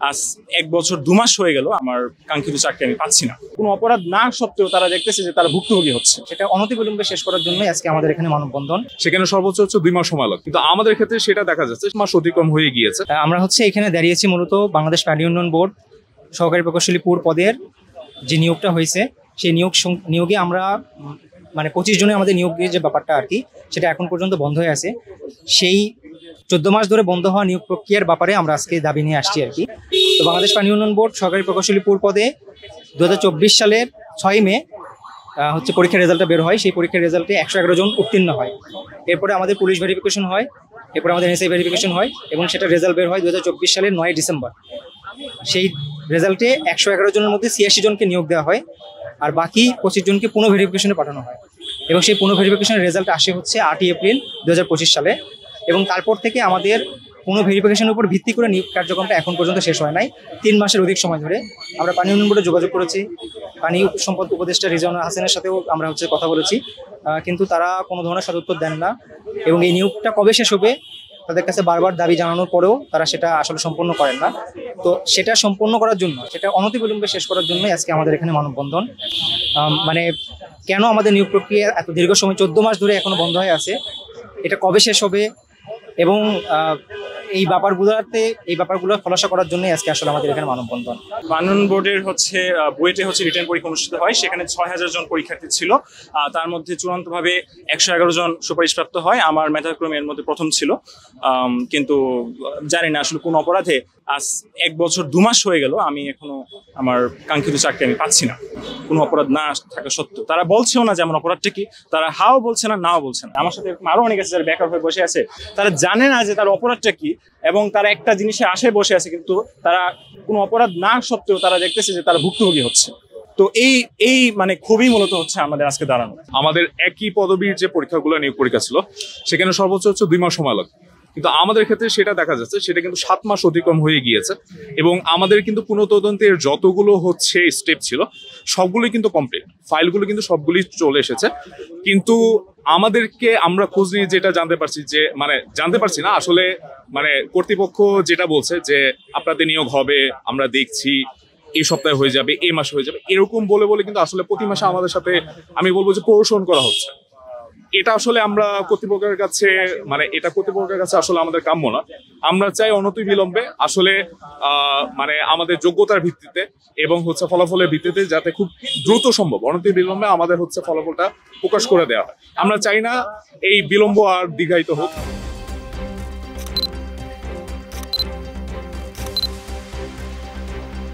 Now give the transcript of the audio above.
আজ 1 বছর 2 মাস হয়ে গেল আমার কাঙ্ক্ষিত চাকরি আমি পাচ্ছি না। কোনো অপরাধ না সত্ত্বেও তারা দেখতেছে যে তারা ভুক্তভোগী হচ্ছে। সেটা অনতিবিলম্বে শেষ করার জন্য আজকে আমাদের এখানে মানববন্ধন। সেখানে সর্বোচ্চ 2 মাস সময় লাগে, কিন্তু আমাদের ক্ষেত্রে সেটা দেখা যাচ্ছে মাস অতিক্রম হয়ে গিয়েছে। আমরা এখানে দাঁড়িয়েছি মূলত বাংলাদেশ প্যাডি উন্নয়ন বোর্ড সহকারী প্রকৌশলী পুর পদের যে নিয়োগটা হয়েছে সেই নিয়োগে আমরা 25 জনে আমাদের নিয়োগের যে ব্যাপারটা আর কি সেটা এখন পর্যন্ত বন্ধ হয়ে আছে। সেই 14 মাস ধরে বন্ধ হওয়া নিয়োগ প্রক্রিয়ার ব্যাপারে আমরা আজকে দাবি নিয়ে আসছি আর কি। তো বাংলাদেশ পানি উন্নয়ন বোর্ড সরকারি প্রকৌশলী পুর পদে 2024 সালের 6 মে পরীক্ষার রেজাল্টটা বের হয়। সেই পরীক্ষার রেজাল্টে 111 জন উত্তীর্ণ হয়। এরপরে আমাদের পুলিশ ভেরিফিকেশন হয়, এরপরে আমাদের এনএসআই ভেরিফিকেশন হয় এবং সেটা রেজাল্ট বের হয় 2024 সালের 9 ডিসেম্বর। সেই রেজাল্টে 111 জনের মধ্যে 86 জনকে নিয়োগ দেওয়া হয়, আর বাকি 25 জনকে পুনঃ ভেরিফিকেশনে পাঠানো হয় এবং সেই পুনঃ ভেরিফিকেশনের রেজাল্ট আসে 8 এপ্রিল 2025 সালে। এবং তারপর থেকে আমাদের পুনঃ ভেরিফিকেশনের উপর ভিত্তি করে নিয়োগ কার্যক্রমটা এখন পর্যন্ত শেষ হয় নাই। 3 মাসের অধিক সময় ধরে আমরা পানি উন্নয়ন বোর্ডে যোগাযোগ করেছি, পানি সম্পদ উপদেষ্টা রিজওয়ানা হাসানের সাথেও আমরা কথা বলেছি, কিন্তু তারা কোনো ধরনের সদুত্তর দেন না। এবং এই নিয়োগটা কবে শেষ হবে তাদের কাছে বারবার দাবি জানানোর পরেও তারা সেটা আসলে সম্পন্ন করেন না। তো সেটা সম্পন্ন করার জন্য, সেটা অনতিবিলম্বে শেষ করার জন্যই আজকে আমাদের এখানে মানববন্ধন। কেন আমাদের নিয়োগ প্রক্রিয়া এত দীর্ঘ সময় 14 মাস ধরে এখনো বন্ধ হয়ে আছে, এটা কবে শেষ হবে এবং এই ব্যাপারগুলো খোলাসা করার জন্যই আজকে আসলে আমাদের এখানে মানববন্ধন। পানি উন্নয়ন বোর্ডের বুয়েটে রিটেন পরীক্ষা অনুষ্ঠিত হয়। সেখানে 6000 জন পরীক্ষার্থী ছিল, তার মধ্যে চূড়ান্তভাবে 111 জন সুপারিশপ্রাপ্ত হয়। আমার মেধাক্রমে এর মধ্যে প্রথম ছিল, কিন্তু জানি না আসলে কোন অপরাধে আজ 1 বছর 2 মাস হয়ে গেল আমি এখনো আমার কাঙ্ক্ষিত চাকরি আমি পাচ্ছি না। কোনো অপরাধ না থাকা সত্ত্বেও তারা বলছেও না যে আমার অপরাধটা কি, তারা হাও বলছে না, নাও বলছে না। আমার সাথে আরো অনেক আছে যারা বেকার হয়ে বসে আছে, তারা জানে না যে তার অপরাধটা কি এবং তারা একটা জিনিসে আশায় বসে আছে, কিন্তু তারা কোনো অপরাধ না সত্ত্বেও তারা দেখতেছে যে তারা ভুক্তভোগী হচ্ছে। তো এই খুবই মূলত হচ্ছে আমাদের আজকে দাঁড়ানো। আমাদের একই পদবীর যে পরীক্ষাগুলো নিয়োগ পরীক্ষা ছিল সেখানে সর্বোচ্চ 2 মাস সময় লাগে, কিন্তু আমাদের ক্ষেত্রে সেটা দেখা যাচ্ছে সেটা কিন্তু 7 মাস অতিক্রম হয়ে গিয়েছে। এবং আমাদের কিন্তু পুনঃতদন্তের যতগুলো স্টেপ ছিল সবগুলোই কিন্তু কমপ্লিট, ফাইলগুলো কিন্তু সবগুলি চলে এসেছে। কিন্তু আমরা খোঁজ নিয়ে যেটা জানতে পারছি না আসলে কর্তৃপক্ষ যেটা বলছে যে আপনাদের নিয়োগ হবে, আমরা দেখছি, এই সপ্তাহে হয়ে যাবে, এই মাসে হয়ে যাবে, এরকম বলে কিন্তু আসলে প্রতি মাসে আমাদের সাথে আমি বলবো যে প্রহসন করা হচ্ছে। এটা আসলে আমরা কর্তৃপক্ষের কাছে আসলে আমাদের কাম্য না। আমরা চাই অনতিবিলম্বে আসলে আমাদের যোগ্যতার ভিত্তিতে এবং ফলাফলের ভিত্তিতে যাতে খুব দ্রুত সম্ভব অনতিবিলম্বে আমাদের ফলাফলটা প্রকাশ করে দেওয়া হয়। আমরা চাই না এই বিলম্ব আর দীর্ঘায়িত হোক।